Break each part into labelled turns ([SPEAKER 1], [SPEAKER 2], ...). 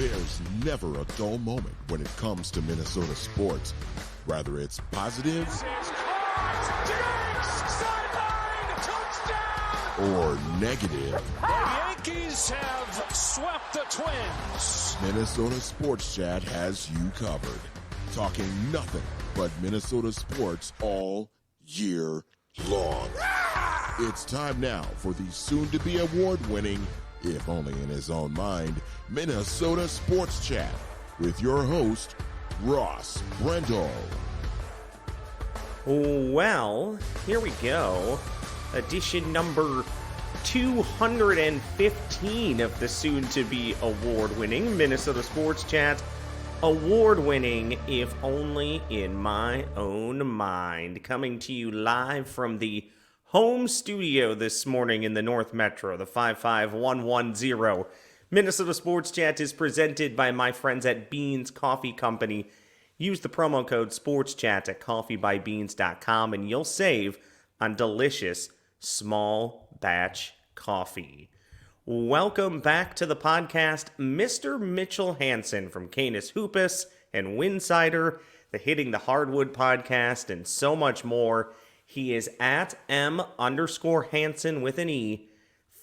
[SPEAKER 1] There's never a dull moment when it comes to Minnesota sports. Whether it's positive or negative.
[SPEAKER 2] The Yankees have swept the Twins.
[SPEAKER 1] Minnesota Sports Chat has you covered. Talking nothing but Minnesota sports all year long. It's time now for the soon-to-be award-winning, if only in his own mind, Minnesota Sports Chat with your host, Ross Brendel.
[SPEAKER 3] Well, here we go. Edition number 215 of the soon-to-be award-winning Minnesota Sports Chat. Award-winning, if only in my own mind. Coming to you live from the home studio this morning in the North Metro, the 55110. Minnesota Sports Chat is presented by my friends at Beans Coffee Company. Use the promo code SportsChat at coffeebybeans.com and you'll save on delicious small batch coffee. Welcome back to the podcast, Mr. Mitchell Hansen from Canis Hoopus and Winsider, the Hitting the Hardwood podcast, and so much more. He is at M_Hansen with an E,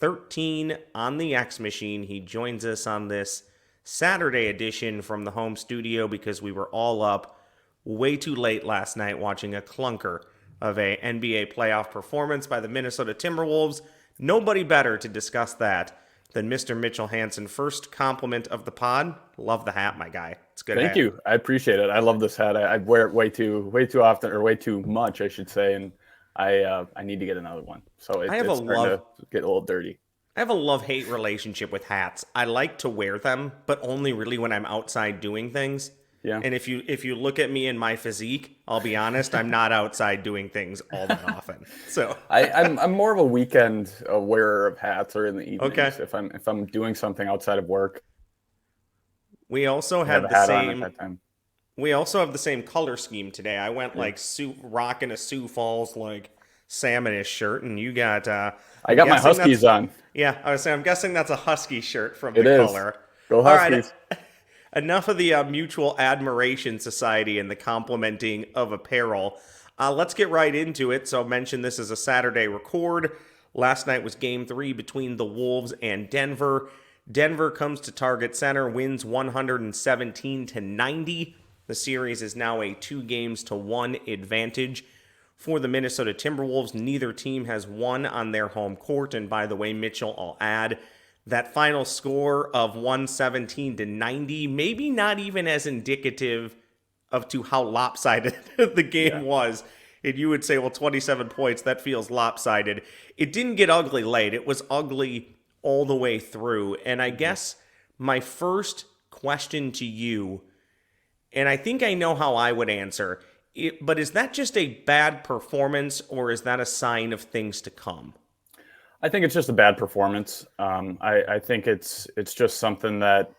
[SPEAKER 3] 13 on the X machine. He joins us on this Saturday edition from the home studio because we were all up way too late last night watching a clunker of a NBA playoff performance by the Minnesota Timberwolves. Nobody better to discuss that than Mr. Mitchell Hansen. First compliment of the pod. Love the hat, my guy. It's good.
[SPEAKER 4] Thank you. I appreciate it. I love this hat. I wear it way too often, or way too much, I should say. And I need to get another one. So it's starting to get a little dirty.
[SPEAKER 3] I have a love-hate relationship with hats. I like to wear them, but only really when I'm outside doing things.
[SPEAKER 4] Yeah.
[SPEAKER 3] And if you look at me and my physique, I'll be honest, I'm not outside doing things all that often. So
[SPEAKER 4] I'm more of a weekend wearer of hats, or in the evenings.
[SPEAKER 3] Okay.
[SPEAKER 4] If I'm doing something outside of work.
[SPEAKER 3] We also have the same color scheme today. I went rocking a Sioux Falls salmonish shirt, and you got
[SPEAKER 4] I got my Huskies on.
[SPEAKER 3] Yeah, I was saying, I'm guessing that's a Husky shirt from
[SPEAKER 4] the
[SPEAKER 3] color.
[SPEAKER 4] Go Huskies.
[SPEAKER 3] All right. Enough of the Mutual Admiration Society and the complimenting of apparel. Let's get right into it. So I mentioned this is a Saturday record. Last night was Game 3 between the Wolves and Denver. Denver comes to Target Center, wins 117-90. The series is now a 2-1 advantage for the Minnesota Timberwolves. Neither team has won on their home court. And by the way, Mitchell, I'll add that final score of 117-90, maybe not even as indicative of to how lopsided the game was. And you would say, well, 27 points, that feels lopsided. It didn't get ugly late. It was ugly all the way through. And I guess my first question to you, and I think I know how I would answer it, but is that just a bad performance, or is that a sign of things to come?
[SPEAKER 4] I think it's just a bad performance. I think it's just something that,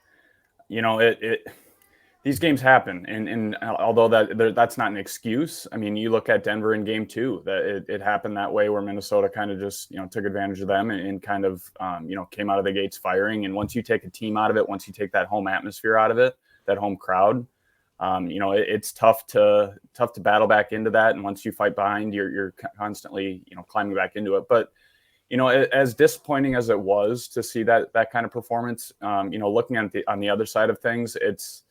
[SPEAKER 4] these games happen, and although that's not an excuse. I mean, you look at Denver in Game 2, that it happened that way, where Minnesota kind of just took advantage of them and kind of came out of the gates firing. And once you take a team out of it, once you take that home atmosphere out of it, that home crowd, it's tough to battle back into that. And once you fight behind, you're constantly climbing back into it. But as disappointing as it was to see that kind of performance, looking at on the other side of things, it's,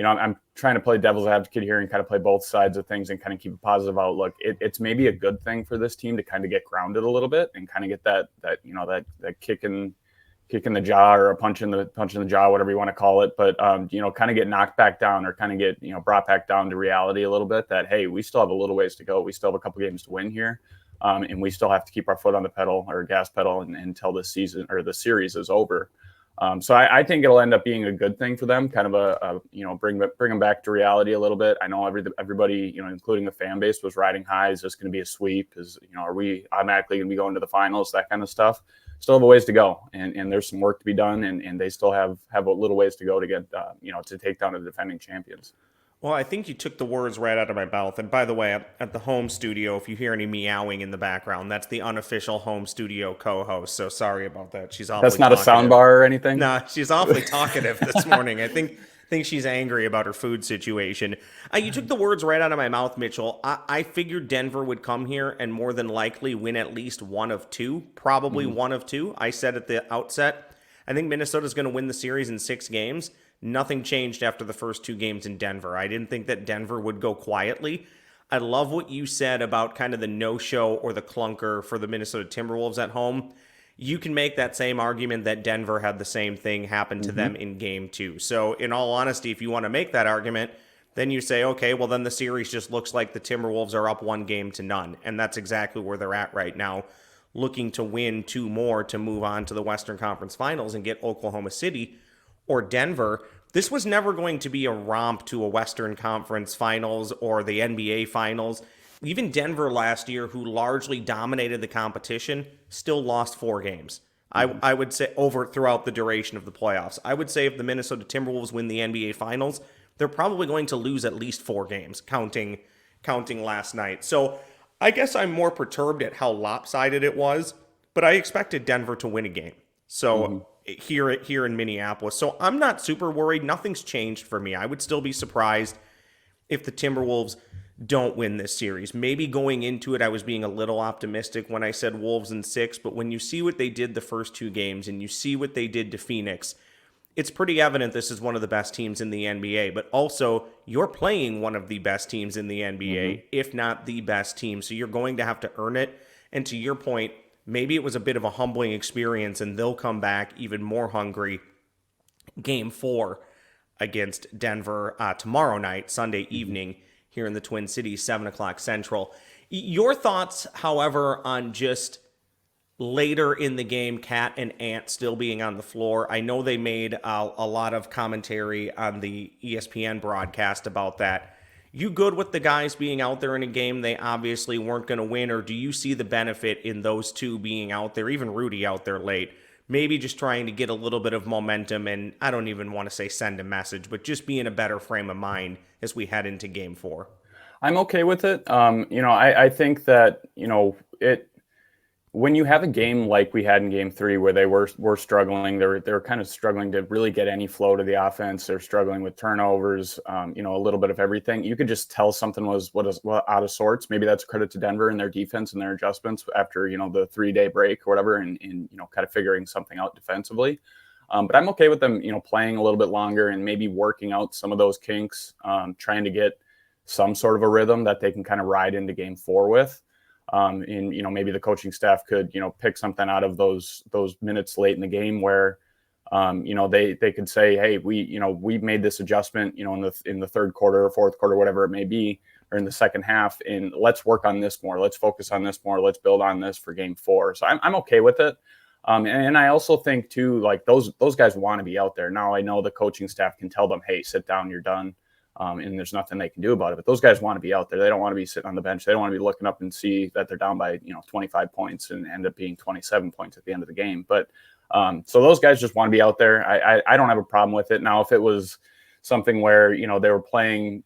[SPEAKER 4] I'm trying to play devil's advocate here and kind of play both sides of things and kind of keep a positive outlook. It's maybe a good thing for this team to kind of get grounded a little bit and kind of get that kick in the jaw, or a punch in the jaw, whatever you want to call it. But, kind of get knocked back down, or kind of get, brought back down to reality a little bit, that, hey, we still have a little ways to go. We still have a couple games to win here. And we still have to keep our foot on the pedal, or gas pedal, until the season or the series is over. So I think it'll end up being a good thing for them, kind of bring them back to reality a little bit. I know everybody, including the fan base, was riding high. Is this going to be a sweep? Are we automatically going to be going to the finals? That kind of stuff. Still have a ways to go, and there's some work to be done, and they still have a little ways to go to get, to take down the defending champions.
[SPEAKER 3] Well, I think you took the words right out of my mouth. And by the way, at the home studio, if you hear any meowing in the background, that's the unofficial home studio co-host. So sorry about that. She's awfully
[SPEAKER 4] That's not a sound
[SPEAKER 3] talkative.
[SPEAKER 4] bar or anything?
[SPEAKER 3] Nah, she's awfully talkative this morning. I think she's angry about her food situation. You took the words right out of my mouth, Mitchell. I figured Denver would come here and more than likely win at least one of two, probably one of two. I said at the outset, I think Minnesota's going to win the series in 6 games. Nothing changed after the first 2 games in Denver. I didn't think that Denver would go quietly. I love what you said about kind of the no-show or the clunker for the Minnesota Timberwolves at home. You can make that same argument that Denver had the same thing happen to them in game 2. So in all honesty, if you want to make that argument, then you say, okay, well then the series just looks like the Timberwolves are up 1-0. And that's exactly where they're at right now, looking to win 2 more to move on to the Western Conference Finals and get Oklahoma City or Denver. This was never going to be a romp to a Western Conference Finals or the NBA Finals. Even Denver last year, who largely dominated the competition, still lost 4 games. I would say throughout the duration of the playoffs. I would say if the Minnesota Timberwolves win the NBA Finals, they're probably going to lose at least 4 games, counting last night. So I guess I'm more perturbed at how lopsided it was, but I expected Denver to win a game. So here in Minneapolis. So I'm not super worried. Nothing's changed for me. I would still be surprised if the Timberwolves don't win this series. Maybe going into it, I was being a little optimistic when I said Wolves in 6, but when you see what they did the first 2 games and you see what they did to Phoenix, it's pretty evident this is one of the best teams in the NBA, but also you're playing one of the best teams in the NBA, if not the best team. So you're going to have to earn it. And to your point, maybe it was a bit of a humbling experience and they'll come back even more hungry. Game 4 against Denver tomorrow night, Sunday evening here in the Twin Cities, 7 o'clock Central. Your thoughts, however, on just later in the game, Cat and Ant still being on the floor. I know they made a lot of commentary on the ESPN broadcast about that. You good with the guys being out there in a game they obviously weren't going to win, or do you see the benefit in those 2 being out there, even Rudy out there late, maybe just trying to get a little bit of momentum and I don't even want to say send a message, but just be in a better frame of mind as we head into game 4?
[SPEAKER 4] I'm okay with it. I think that, when you have a game like we had in game 3 where they were struggling, they were kind of struggling to really get any flow to the offense. They're struggling with turnovers, a little bit of everything. You could just tell something was out of sorts. Maybe that's credit to Denver and their defense and their adjustments after, the 3-day break or whatever, and kind of figuring something out defensively. But I'm okay with them, playing a little bit longer and maybe working out some of those kinks, trying to get some sort of a rhythm that they can kind of ride into game 4 with. Maybe the coaching staff could, pick something out of those minutes late in the game where, they could say, hey, we made this adjustment, in the third quarter or fourth quarter, whatever it may be, or in the second half, and let's work on this more. Let's focus on this more. Let's build on this for game 4. So I'm okay with it. And I also think too, like those guys want to be out there. Now I know the coaching staff can tell them, hey, sit down, you're done. And there's nothing they can do about it. But those guys want to be out there. They don't want to be sitting on the bench. They don't want to be looking up and see that they're down by 25 points and end up being 27 points at the end of the game. But so those guys just want to be out there. I don't have a problem with it. Now, if it was something where they were playing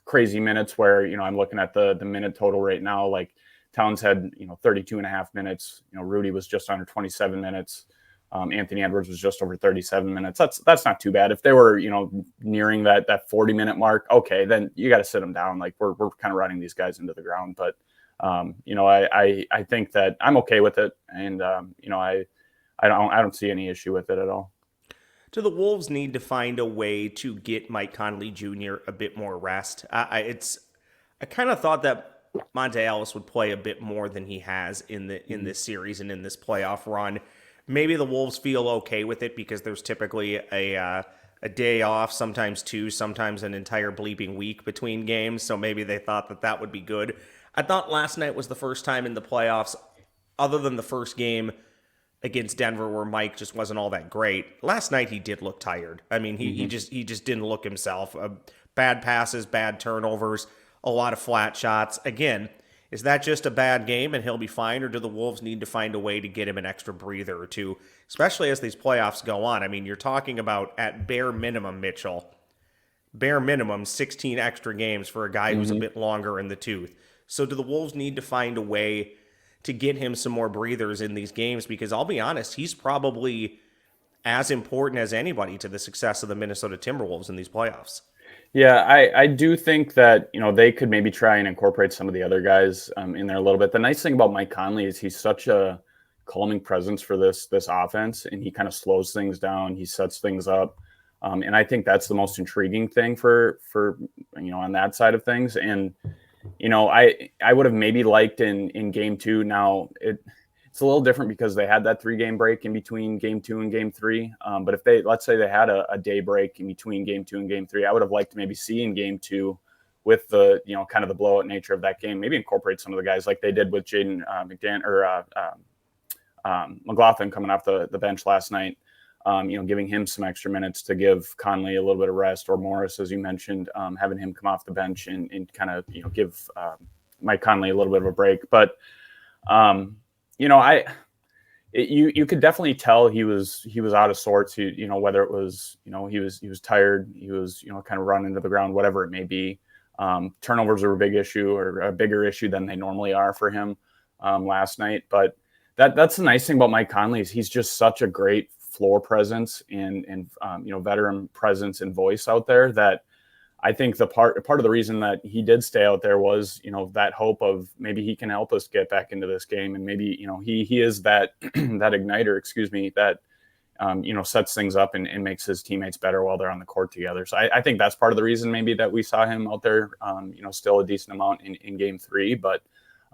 [SPEAKER 4] crazy minutes where I'm looking at the minute total right now, like Towns had 32 and a half minutes. Rudy was just under 27 minutes. Anthony Edwards was just over 37 minutes. That's not too bad. If they were, nearing that 40-minute mark, okay, then you got to sit them down. Like we're kind of running these guys into the ground. But, I think that I'm okay with it. And, I don't see any issue with it at all.
[SPEAKER 3] Do the Wolves need to find a way to get Mike Conley Jr. a bit more rest? I kind of thought that Monte Ellis would play a bit more than he has in this series and in this playoff run. Maybe the Wolves feel okay with it because there's typically a day off, sometimes 2, sometimes an entire bleeping week between games. So maybe they thought that would be good. I thought last night was the first time in the playoffs, other than the first game against Denver where Mike just wasn't all that great. Last night he did look tired. I mean, he just didn't look himself. Bad passes, bad turnovers, a lot of flat shots. Again, is that just a bad game and he'll be fine, or do the Wolves need to find a way to get him an extra breather or two, especially as these playoffs go on? I mean, you're talking about, at bare minimum, Mitchell, bare minimum 16 extra games for a guy who's a bit longer in the tooth. So do the Wolves need to find a way to get him some more breathers in these games? Because I'll be honest, he's probably as important as anybody to the success of the Minnesota Timberwolves in these playoffs.
[SPEAKER 4] Yeah, I do think that, they could maybe try and incorporate some of the other guys in there a little bit. The nice thing about Mike Conley is he's such a calming presence for this offense, and he kind of slows things down. He sets things up. And I think that's the most intriguing thing for on that side of things. And, I would have maybe liked in game 2. Now it's a little different because they had that 3-game break in between game 2 and game 3. But if let's say they had a day break in between game 2 and game 3, I would have liked to maybe see in game 2 with the, kind of the blowout nature of that game, maybe incorporate some of the guys like they did with Jaden McLaughlin coming off the bench last night, giving him some extra minutes to give Conley a little bit of rest, or Morris, as you mentioned, having him come off the bench and kind of, give Mike Conley a little bit of a break. But, you could definitely tell he was out of sorts. Whether it was, he was tired, he was, kind of run into the ground, whatever it may be. Turnovers are a big issue, or a bigger issue than they normally are for him last night. But that's the nice thing about Mike Conley is he's just such a great floor presence and veteran presence and voice out there, that I think the part of the reason that he did stay out there was, that hope of maybe he can help us get back into this game. And maybe, he is that, that igniter, that, sets things up and makes his teammates better while they're on the court together. So I think that's part of the reason maybe that we saw him out there, still a decent amount in game 3. But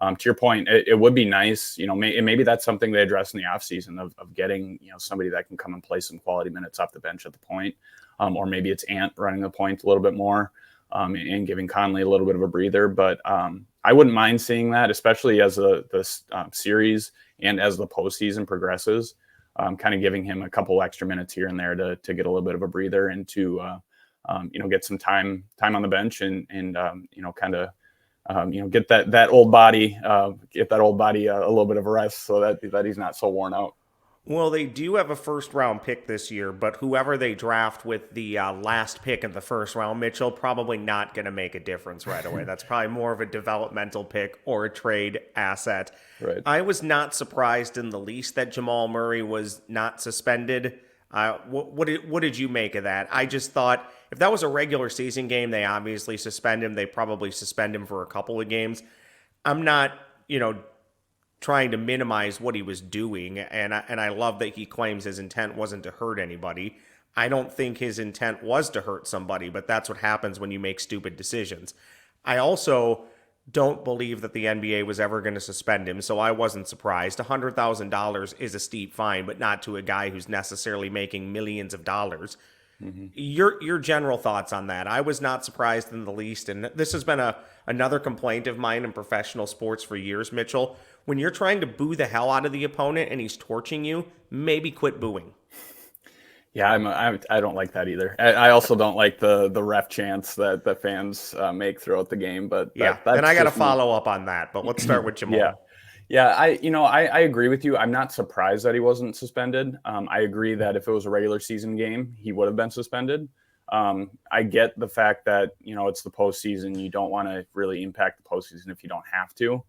[SPEAKER 4] to your point, it would be nice, maybe that's something they address in the offseason of getting, somebody that can come and play some quality minutes off the bench at the point. Or maybe it's Ant running the point a little bit more and giving Conley a little bit of a breather. But I wouldn't mind seeing that, especially as the series and as the postseason progresses, kind of giving him a couple extra minutes here and there to get a little bit of a breather and to, get some time on the bench and kind of, get that old body, a little bit of a rest so that he's not so worn out.
[SPEAKER 3] Well, they do have a first-round pick this year, but whoever they draft with the last pick in the first round, Mitchell, probably not going to make a difference right away. That's probably more of a developmental pick or a trade asset.
[SPEAKER 4] Right.
[SPEAKER 3] I was not surprised in the least that Jamal Murray was not suspended. What did you make of that? I just thought if that was a regular season game, they obviously suspend him. They probably suspend him for a couple of games. I'm not, trying to minimize what he was doing, and I love that he claims his intent wasn't to hurt anybody. I don't think his intent was to hurt somebody, but that's what happens when you make stupid decisions. I also don't believe that the NBA was ever going to suspend him, so I wasn't surprised. $100,000 is a steep fine, but not to a guy who's necessarily making millions of dollars. Mm-hmm. Your general thoughts on that? I was not surprised in the least, and this has been another complaint of mine in professional sports for years, Mitchell. When you're trying to boo the hell out of the opponent and he's torching you, maybe quit booing.
[SPEAKER 4] Yeah, I don't like that either. I also don't like the ref chants that the fans make throughout the game. But
[SPEAKER 3] that's and I got to follow up on that. But let's start with Jamal.
[SPEAKER 4] Yeah. I agree with you. I'm not surprised that he wasn't suspended. I agree that if it was a regular season game, he would have been suspended. I get the fact that it's the postseason. You don't want to really impact the postseason if you don't have to.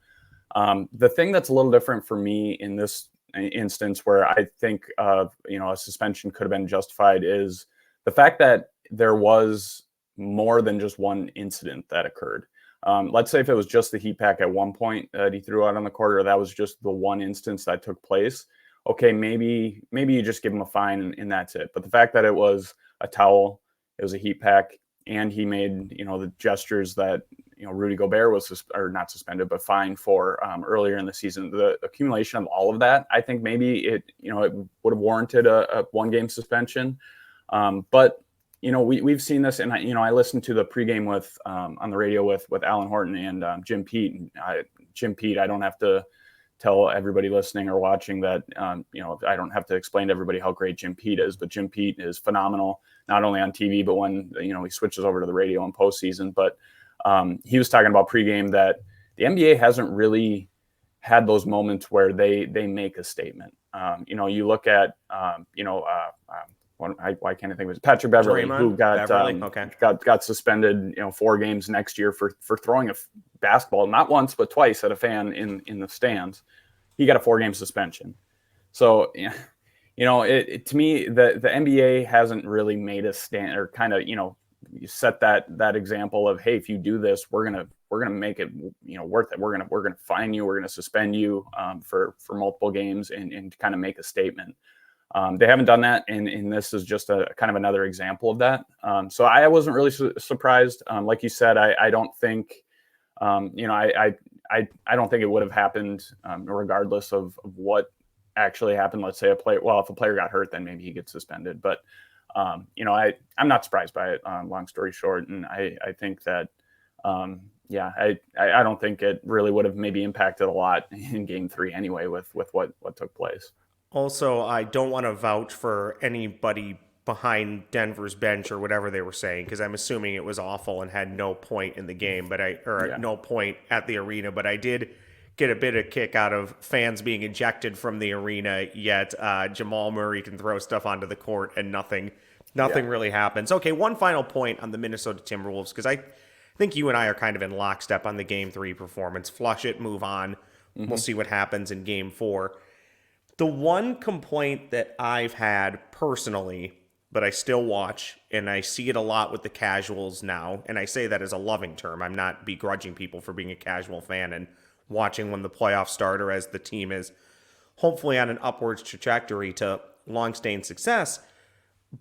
[SPEAKER 4] The thing that's a little different for me in this instance where I think a suspension could have been justified is the fact that there was more than just one incident that occurred. Let's say if it was just the heat pack at one point that he threw out on the court, or that was just the one instance that took place. Okay, maybe you just give him a fine and that's it. But the fact that it was a towel, it was a heat pack, and he made the gestures that Rudy Gobert was not suspended but fined for earlier in the season. The accumulation of all of that, I think maybe it would have warranted a 1-game suspension. But we've seen this, and I listened to the pregame with on the radio with Alan Horton and Jim Pete. And Jim Pete, I don't have to tell everybody listening or watching that I don't have to explain to everybody how great Jim Pete is, but Jim Pete is phenomenal, not only on TV, but when he switches over to the radio in postseason. But he was talking about pregame that the NBA hasn't really had those moments where they make a statement. You look at why can't I think of it? Patrick Beverley,
[SPEAKER 3] Draymond?
[SPEAKER 4] who got suspended, 4 games next year for throwing a basketball, not once, but twice at a fan in the stands. He got a 4-game suspension. So, to me, the NBA hasn't really made a stand or kind of, you set that example of, hey, if you do this, we're gonna make it, worth it. We're gonna fine you. We're gonna suspend you for multiple games and kind of make a statement. They haven't done that, and this is just a kind of another example of that. So I wasn't really surprised. Like you said, I don't think, I don't think it would have happened regardless of what actually happened. Let's say if a player got hurt, then maybe he gets suspended. But I'm not surprised by it. Long story short, and I think that I don't think it really would have maybe impacted a lot in Game 3 anyway with what took place.
[SPEAKER 3] Also, I don't want to vouch for anybody behind Denver's bench or whatever they were saying, because I'm assuming it was awful and had no point in the game, no point at the arena. But I did get a bit of kick out of fans being ejected from the arena, yet Jamal Murray can throw stuff onto the court and nothing really happens. Okay, one final point on the Minnesota Timberwolves, because I think you and I are kind of in lockstep on the Game 3 performance. Flush it, move on. We'll see what happens in Game 4. The one complaint that I've had personally, but I still watch, and I see it a lot with the casuals now, and I say that as a loving term. I'm not begrudging people for being a casual fan and watching when the playoffs start, or as the team is hopefully on an upwards trajectory to long-staying success.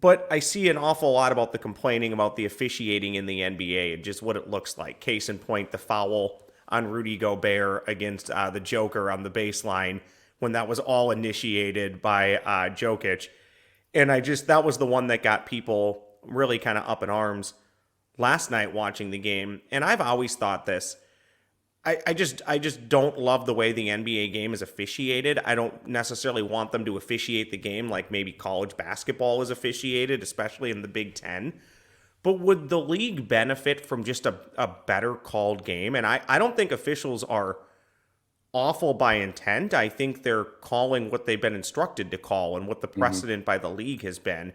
[SPEAKER 3] But I see an awful lot about the complaining about the officiating in the NBA and just what it looks like. Case in point, the foul on Rudy Gobert against the Joker on the baseline, when that was all initiated by Jokic. And that was the one that got people really kind of up in arms last night watching the game. And I've always thought this. I just don't love the way the NBA game is officiated. I don't necessarily want them to officiate the game like maybe college basketball is officiated, especially in the Big Ten. But would the league benefit from just a better called game? And I don't think officials are awful by intent. I think they're calling what they've been instructed to call and what the precedent by the league has been.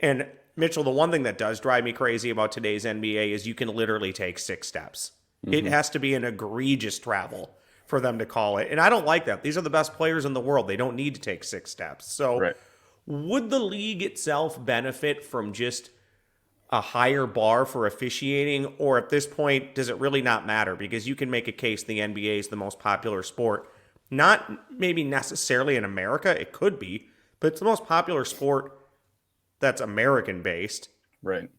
[SPEAKER 3] And Mitchell, the one thing that does drive me crazy about today's NBA is you can literally take 6 steps. It has to be an egregious travel for them to call it. And I don't like that. These are the best players in the world. They don't need to take 6 steps. So would the league itself benefit from just a higher bar for officiating? Or at this point, does it really not matter? Because you can make a case the NBA is the most popular sport. Not maybe necessarily in America. It could be. But it's the most popular sport that's American-based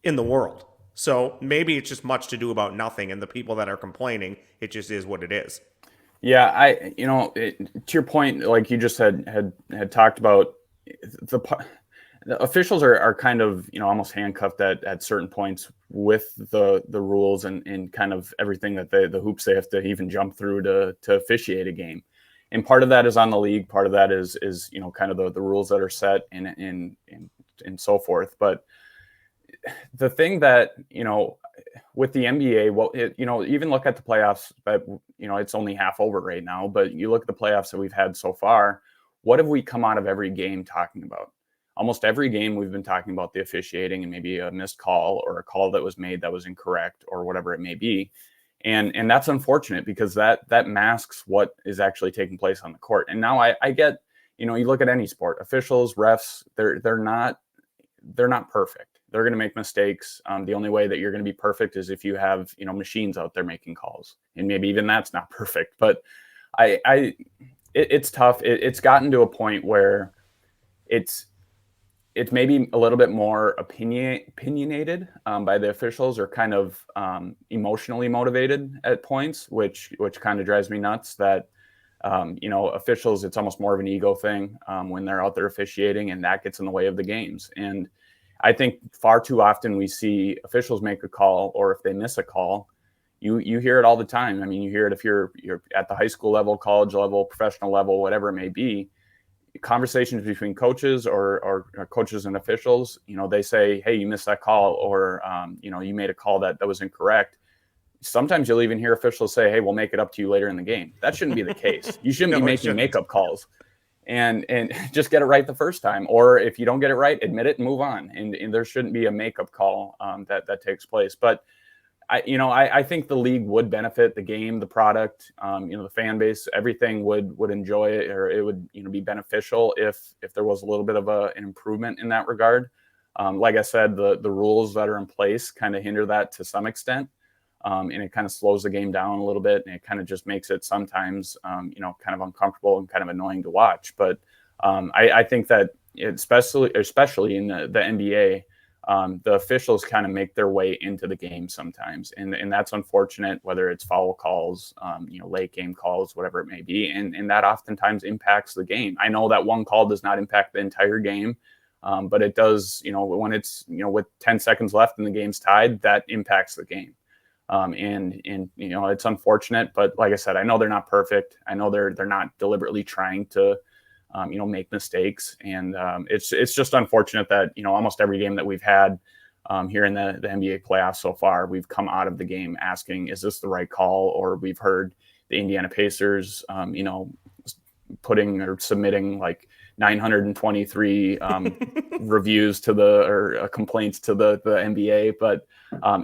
[SPEAKER 3] in the world. So maybe it's just much to do about nothing, and the people that are complaining, it just is what it is.
[SPEAKER 4] Yeah, to your point, like you just had talked about, the officials are kind of, almost handcuffed at certain points with the rules and kind of everything that the hoops they have to even jump through to officiate a game. And part of that is on the league. Part of that is kind of the rules that are set and so forth. But the thing that, with the NBA, even look at the playoffs, but, it's only half over right now, but you look at the playoffs that we've had so far, what have we come out of every game talking about? Almost every game we've been talking about the officiating and maybe a missed call or a call that was made that was incorrect or whatever it may be. And that's unfortunate because that masks what is actually taking place on the court. And now I get, you look at any sport, officials, refs, they're not perfect. They're going to make mistakes. The only way that you're going to be perfect is if you have, machines out there making calls, and maybe even that's not perfect. But it's tough. It's gotten to a point where it's maybe a little bit more opinionated by the officials, or kind of emotionally motivated at points, which kind of drives me nuts. That officials, it's almost more of an ego thing when they're out there officiating, and that gets in the way of the games. And I think far too often we see officials make a call, or if they miss a call, you hear it all the time. I mean, you hear it if you're at the high school level, college level, professional level, whatever it may be. Conversations between coaches or coaches and officials, they say, hey, you missed that call, or you made a call that was incorrect. Sometimes you'll even hear officials say, hey, we'll make it up to you later in the game. That shouldn't be the case. You shouldn't be making makeup calls. and just get it right the first time. Or if you don't get it right, admit it and move on. And there shouldn't be a makeup call that takes place. But I think the league would benefit, the game, the product, the fan base, everything would enjoy it, or it would, be beneficial if there was a little bit of an improvement in that regard. Like I said, the rules that are in place kind of hinder that to some extent. And it kind of slows the game down a little bit, and it kind of just makes it sometimes, kind of uncomfortable and kind of annoying to watch. But I think that especially in the NBA, the officials kind of make their way into the game sometimes, and that's unfortunate. Whether it's foul calls, late game calls, whatever it may be, and that oftentimes impacts the game. I know that one call does not impact the entire game, but it does. When it's with 10 seconds left and the game's tied, that impacts the game. And it's unfortunate, but like I said, I know they're not perfect. I know they're not deliberately trying to, make mistakes. And it's just unfortunate that, almost every game that we've had here in the NBA playoffs so far, we've come out of the game asking, is this the right call? Or we've heard the Indiana Pacers, putting or submitting like 923 reviews to complaints to the NBA. But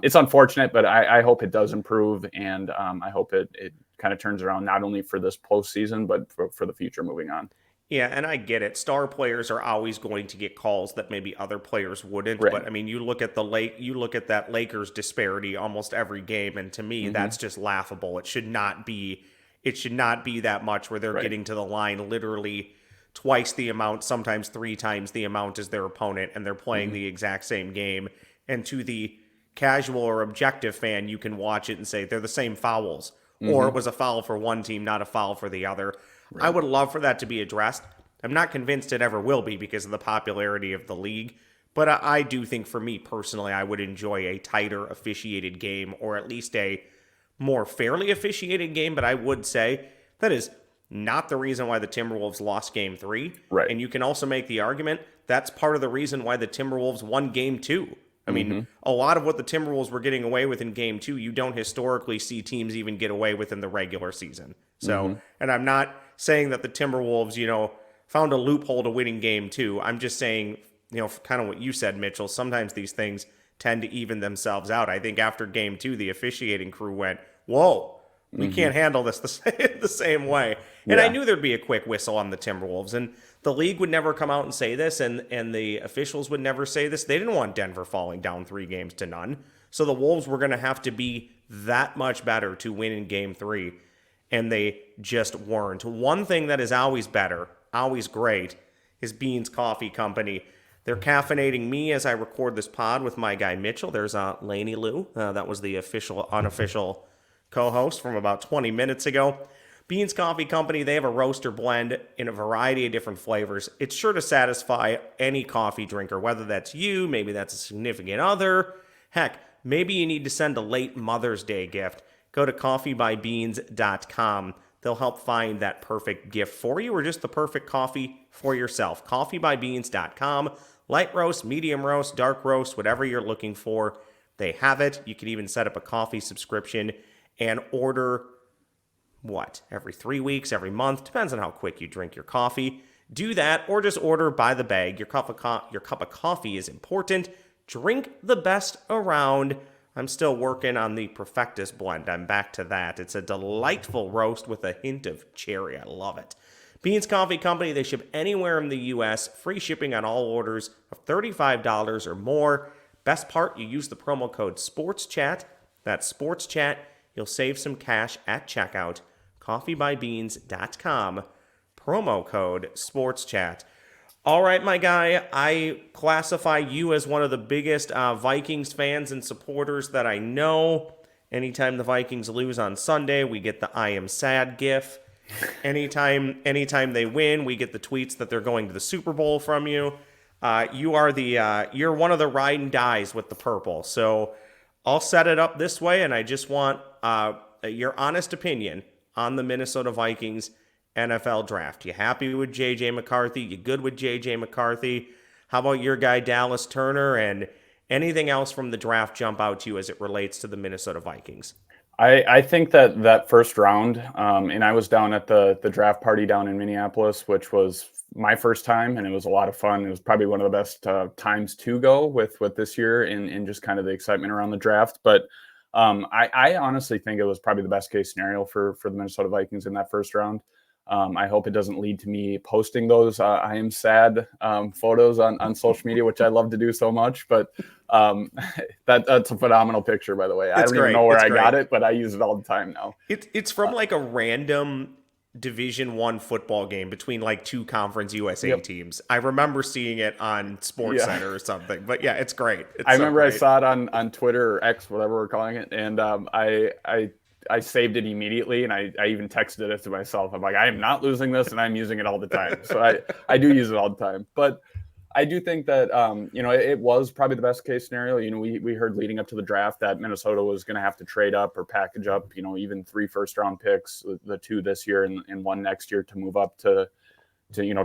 [SPEAKER 4] it's unfortunate, but I hope it does improve. And I hope it kind of turns around, not only for this postseason, but for the future moving on.
[SPEAKER 3] Yeah, and I get it. Star players are always going to get calls that maybe other players wouldn't.
[SPEAKER 4] Right.
[SPEAKER 3] But I mean, you look at that Lakers disparity almost every game, and to me, that's just laughable. It should not be that much where they're getting to the line literally twice the amount, sometimes 3 times the amount as their opponent, and they're playing the exact same game. And to the casual or objective fan, you can watch it and say they're the same fouls, or it was a foul for one team, not a foul for the other. Right. I would love for that to be addressed. I'm not convinced it ever will be because of the popularity of the league, but I do think for me personally, I would enjoy a tighter officiated game, or at least a more fairly officiated game. But I would say that is not the reason why the Timberwolves lost Game 3.
[SPEAKER 4] Right.
[SPEAKER 3] And you can also make the argument that's part of the reason why the Timberwolves won Game 2. I mean, a lot of what the Timberwolves were getting away with in Game 2, you don't historically see teams even get away with in the regular season. So, and I'm not saying that the Timberwolves, found a loophole to winning Game 2. I'm just saying, kind of what you said, Mitchell, sometimes these things tend to even themselves out. I think after Game 2, the officiating crew went, whoa, we can't handle this the same way. And I knew there'd be a quick whistle on the Timberwolves, and the league would never come out and say this, and the officials would never say this. They didn't want Denver falling down 3-0. So the Wolves were going to have to be that much better to win in Game 3, and they just weren't. One thing that is always better, always great, is Beans Coffee Company. They're caffeinating me as I record this pod with my guy Mitchell. There's Laney Lou. That was the unofficial co-host from about 20 minutes ago. Beans Coffee Company, they have a roaster blend in a variety of different flavors. It's sure to satisfy any coffee drinker, whether that's you, maybe that's a significant other. Heck, maybe you need to send a late Mother's Day gift. Go to coffeebybeans.com. They'll help find that perfect gift for you, or just the perfect coffee for yourself. Coffeebybeans.com. Light roast, medium roast, dark roast, whatever you're looking for, they have it. You can even set up a coffee subscription and order, every 3 weeks, every month, depends on how quick you drink your coffee. Do that, or just order by the bag. Your cup of coffee is important. Drink the best around. I'm still working on the Perfectus blend. I'm back to that. It's a delightful roast with a hint of cherry. I love it. Beans Coffee Company, they ship anywhere in the U.S. Free shipping on all orders of $35 or more. Best part, you use the promo code SPORTSCHAT. That's SPORTSCHAT. You'll save some cash at checkout. Coffeebybeans.com. Promo code SPORTSCHAT. All right, my guy, I classify you as one of the biggest Vikings fans and supporters that I know. Anytime the Vikings lose on Sunday, we get the I am sad gif. Anytime they win, we get the tweets that they're going to the Super Bowl from you. You're one of the ride and dies with the purple. So I'll set it up this way, and I just want your honest opinion on the Minnesota Vikings NFL draft. You happy with J.J. McCarthy? You good with J.J. McCarthy? How about your guy Dallas Turner? And anything else from the draft jump out to you as it relates to the Minnesota Vikings?
[SPEAKER 4] I think that first round, and I was down at the draft party down in Minneapolis, which was my first time, and it was a lot of fun. It was probably one of the best times to go with this year in just kind of the excitement around the draft. But I honestly think it was probably the best case scenario for the Minnesota Vikings in that first round. I hope it doesn't lead to me posting those I am sad photos on social media, which I love to do so much. But that's a phenomenal picture, by the way. I don't even know where I got it, but I use it all the time now.
[SPEAKER 3] It's from like a random Division I football game between like two Conference USA teams. I remember seeing it on Sports Center or something. But yeah, it's great.
[SPEAKER 4] I remember I saw it on Twitter or X, whatever we're calling it, and I saved it immediately, and I even texted it to myself. I'm like, I am not losing this, and I'm using it all the time. So I do use it all the time. But I do think that, it was probably the best case scenario. We heard leading up to the draft that Minnesota was going to have to trade up or package up, even 3 first-round picks, the 2 this year and 1 next year to move up to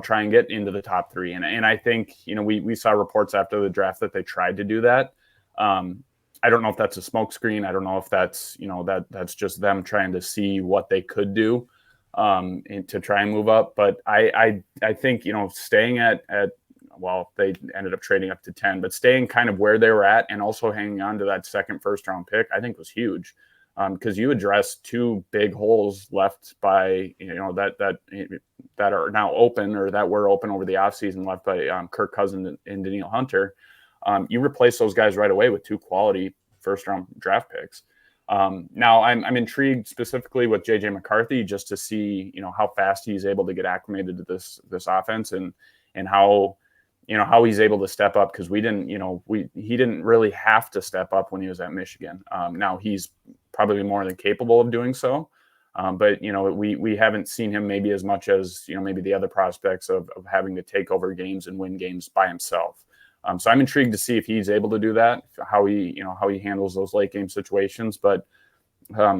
[SPEAKER 4] try and get into the top 3. And I think, we saw reports after the draft that they tried to do that. I don't know if that's a smokescreen. I don't know if that's, that's just them trying to see what they could do and to try and move up. But I think, staying at well, they ended up trading up to 10, but staying kind of where they were at and also hanging on to that second first-round pick, I think was huge because you address 2 big holes left by, that are now open or that were open over the offseason left by Kirk Cousins and Danielle Hunter. You replace those guys right away with 2 quality first-round draft picks. Now I'm intrigued specifically with J.J. McCarthy just to see, how fast he's able to get acclimated to this offense and how he's able to step up because he didn't really have to step up when he was at Michigan. Now he's probably more than capable of doing so. But we haven't seen him maybe as much as, maybe the other prospects of having to take over games and win games by himself. So I'm intrigued to see if he's able to do that, how he handles those late game situations. But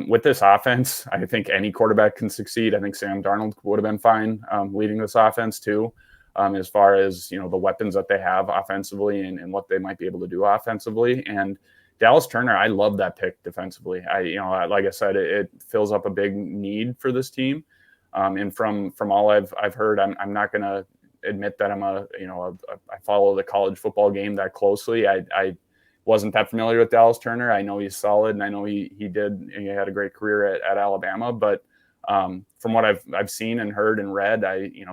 [SPEAKER 4] with this offense, I think any quarterback can succeed. I think Sam Darnold would have been fine leading this offense too. As far as, the weapons that they have offensively and what they might be able to do offensively. And Dallas Turner, I love that pick defensively. Like I said, it fills up a big need for this team. And from all I've heard, I'm not going to admit that I follow the college football game that closely. I wasn't that familiar with Dallas Turner. I know he's solid, and I know he had a great career at Alabama, but from what I've seen and heard and read,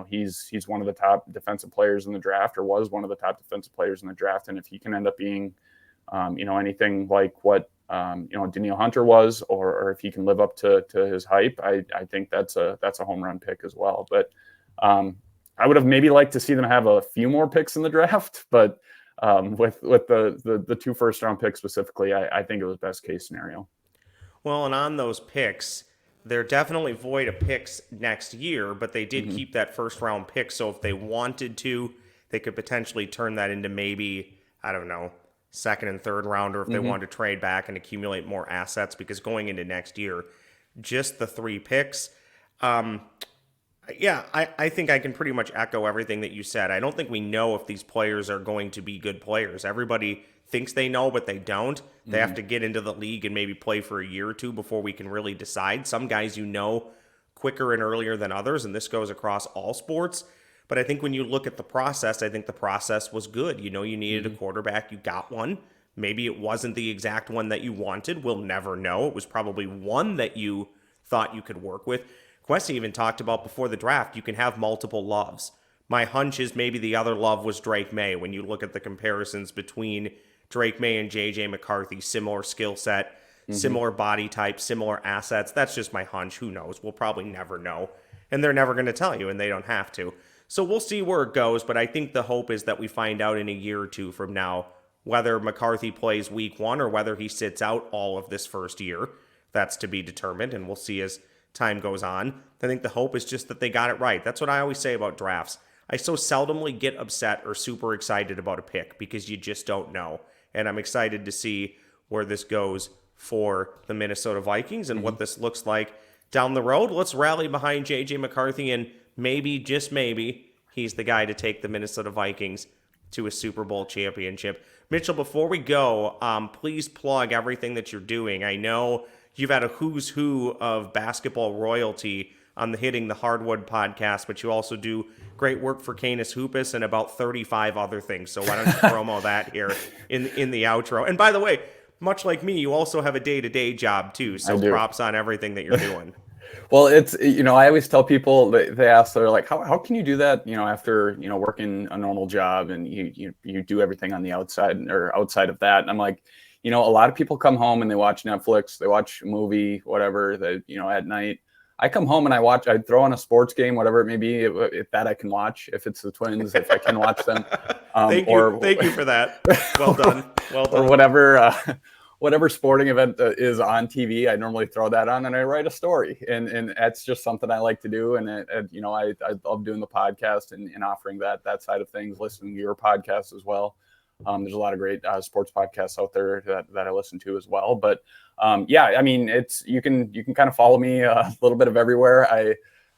[SPEAKER 4] he's one of the top defensive players in the draft, or was one of the top defensive players in the draft. And if he can end up being, anything like what Danielle Hunter was, or if he can live up to his hype, I think that's a home run pick as well. But I would have maybe liked to see them have a few more picks in the draft, but with the 2 first-round picks specifically, I think it was best case scenario.
[SPEAKER 3] Well, and on those picks, they're definitely void of picks next year, but they did keep that first-round pick. So if they wanted to, they could potentially turn that into maybe, I don't know, second and third round, or if they wanted to trade back and accumulate more assets, because going into next year, just the 3 picks. I think I can pretty much echo everything that you said. I don't think we know if these players are going to be good players. Everybody thinks they know, but they don't. They have to get into the league and maybe play for a year or 2 before we can really decide. Some guys quicker and earlier than others, and this goes across all sports. But I think when you look at the process, I think the process was good. You needed a quarterback. You got one. Maybe it wasn't the exact one that you wanted. We'll never know. It was probably one that you thought you could work with. Quessy even talked about before the draft, you can have multiple loves. My hunch is maybe the other love was Drake May. When you look at the comparisons between Drake May and J.J. McCarthy, similar skill set, similar body type, similar assets. That's just my hunch. Who knows? We'll probably never know. And they're never going to tell you, and they don't have to. So we'll see where it goes, but I think the hope is that we find out in a year or 2 from now whether McCarthy plays week 1 or whether he sits out all of this first year. That's to be determined, and we'll see as time goes on. I think the hope is just that they got it right. That's what I always say about drafts. I so seldomly get upset or super excited about a pick because you just don't know. And I'm excited to see where this goes for the Minnesota Vikings and what this looks like down the road. Let's rally behind J.J. McCarthy, and maybe, just maybe, he's the guy to take the Minnesota Vikings to a Super Bowl championship. Mitchell, before we go, please plug everything that you're doing. I know you've had a who's who of basketball royalty on the Hitting the Hardwood podcast, but you also do great work for Canis Hoopus and about 35 other things. So why don't you promo that here in the outro? And by the way, much like me, you also have a day-to-day job too. So props on everything that you're doing.
[SPEAKER 4] Well, it's, I always tell people, they ask, they're like, how can you do that, after, working a normal job and you do everything on the outside or outside of that. And I'm like, a lot of people come home and they watch Netflix, they watch a movie, whatever, at night. I come home and I throw on a sports game, whatever it may be, if that I can watch, if it's the Twins, if I can watch them.
[SPEAKER 3] Thank you for that. Well done.
[SPEAKER 4] Or whatever sporting event is on TV, I normally throw that on and I write a story. And that's just something I like to do. And, I love doing the podcast and offering that side of things, listening to your podcast as well. There's a lot of great sports podcasts out there that I listen to as well. But you can kind of follow me a little bit of everywhere.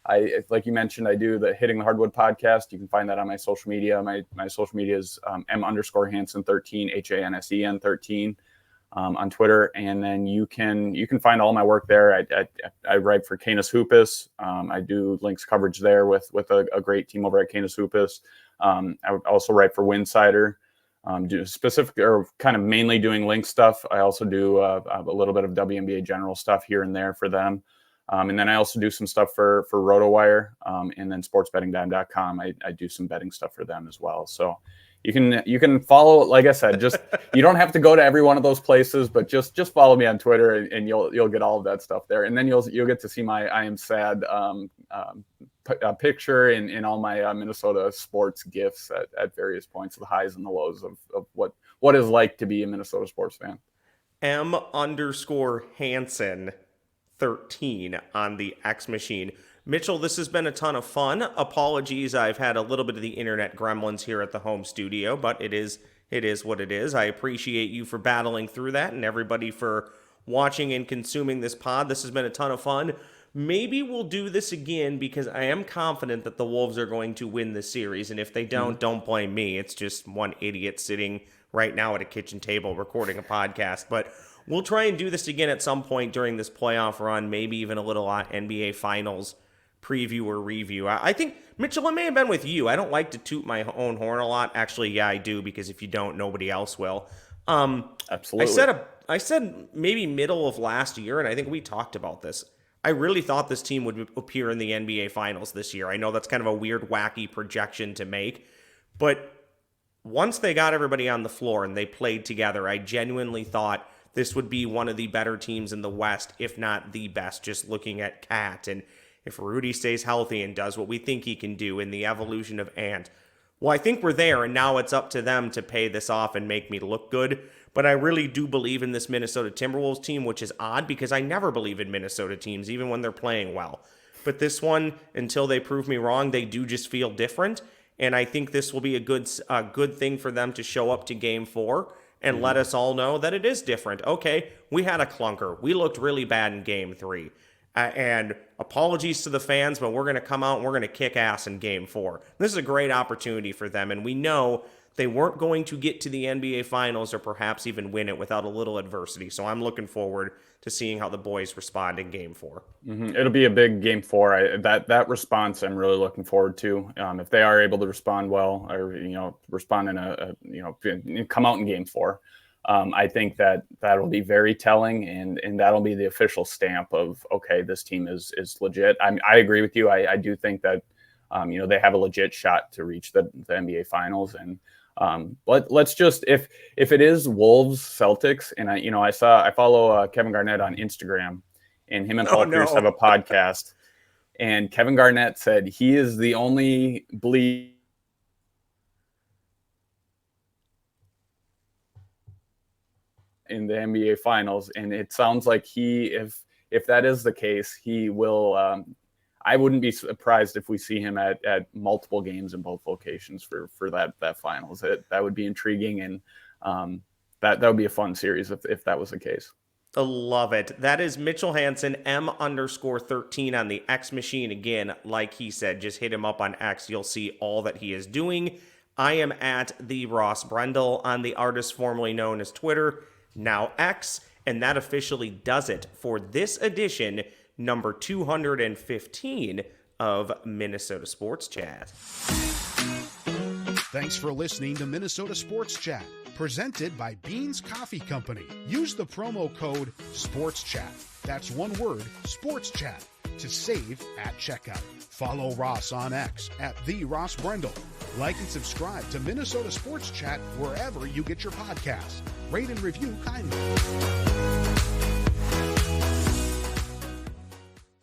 [SPEAKER 4] I like you mentioned, I do the Hitting the Hardwood podcast. You can find that on my social media. My social media is M_Hansen13, HANSEN13 on Twitter. And then you can find all my work there. I write for Canis Hoopus. I do links coverage there with a great team over at Canis Hoopus. I also write for Winsider. Do specific or kind of mainly doing link stuff. I also do a little bit of WNBA general stuff here and there for them. And then I also do some stuff for RotoWire and then sportsbettingdime.com. I do some betting stuff for them as well. So you can follow, like I said, just you don't have to go to every one of those places, but just follow me on Twitter and you'll get all of that stuff there. And then you'll get to see my I Am Sad picture in all my Minnesota sports gifts at various points, the highs and the lows of what it's like to be a Minnesota sports fan.
[SPEAKER 3] M_Hansen13 on the X machine. Mitchell, this has been a ton of fun. Apologies, I've had a little bit of the internet gremlins here at the home studio, but it is what it is. I appreciate you for battling through that and everybody for watching and consuming this pod. This has been a ton of fun. Maybe we'll do this again because I am confident that the Wolves are going to win this series. And if they don't blame me. It's just one idiot sitting right now at a kitchen table recording a podcast. But we'll try and do this again at some point during this playoff run, maybe even a little NBA Finals preview or review. I think, Mitchell, it may have been with you. I don't like to toot my own horn a lot. Actually, yeah, I do, because if you don't, nobody else will.
[SPEAKER 4] Absolutely.
[SPEAKER 3] I said maybe middle of last year, and I think we talked about this. I really thought this team would appear in the NBA Finals this year. I know that's kind of a weird, wacky projection to make, but once they got everybody on the floor and they played together, I genuinely thought this would be one of the better teams in the West, if not the best, just looking at Cat. And if Rudy stays healthy and does what we think he can do in the evolution of Ant, well, I think we're there, and now it's up to them to pay this off and make me look good. But I really do believe in this Minnesota Timberwolves team, which is odd because I never believe in Minnesota teams, even when they're playing well. But this one, until they prove me wrong, they do just feel different. And I think this will be a good thing for them to show up to Game 4 and let us all know that it is different. Okay, we had a clunker. We looked really bad in Game 3. And apologies to the fans, but we're going to come out and we're going to kick ass in Game 4. This is a great opportunity for them, and we know they weren't going to get to the NBA Finals or perhaps even win it without a little adversity. So I'm looking forward to seeing how the boys respond in Game 4.
[SPEAKER 4] Mm-hmm. It'll be a big Game 4. That response I'm really looking forward to. If they are able to respond well, or respond in come out in Game 4. I think that'll be very telling, and that'll be the official stamp of, okay, this team is legit. I agree with you. I do think that they have a legit shot to reach the NBA Finals, and let's just if it is Wolves Celtics, and I follow Kevin Garnett on Instagram, and him and Paul Pierce have a podcast, and Kevin Garnett said he is the only bleed in the NBA Finals, and it sounds like if that is the case, he will. I wouldn't be surprised if we see him at multiple games in both locations for that Finals. That would be intriguing, and that would be a fun series if that was the case.
[SPEAKER 3] I love it. That is Mitchell Hansen, M_13 on the X machine. Again, like he said, just hit him up on X. You'll see all that he is doing. I am at the Ross Brendel on the artist formerly known as Twitter, now X. And that officially does it for this edition, number 215 of Minnesota Sports Chat.
[SPEAKER 5] Thanks for listening to Minnesota Sports Chat, presented by Beans Coffee Company. Use the promo code SPORTSCHAT. That's one word, Sports Chat, to save at checkout. Follow Ross on X at @TheRossBrendel. Like and subscribe to Minnesota Sports Chat wherever you get your podcasts. Rate and review kindly.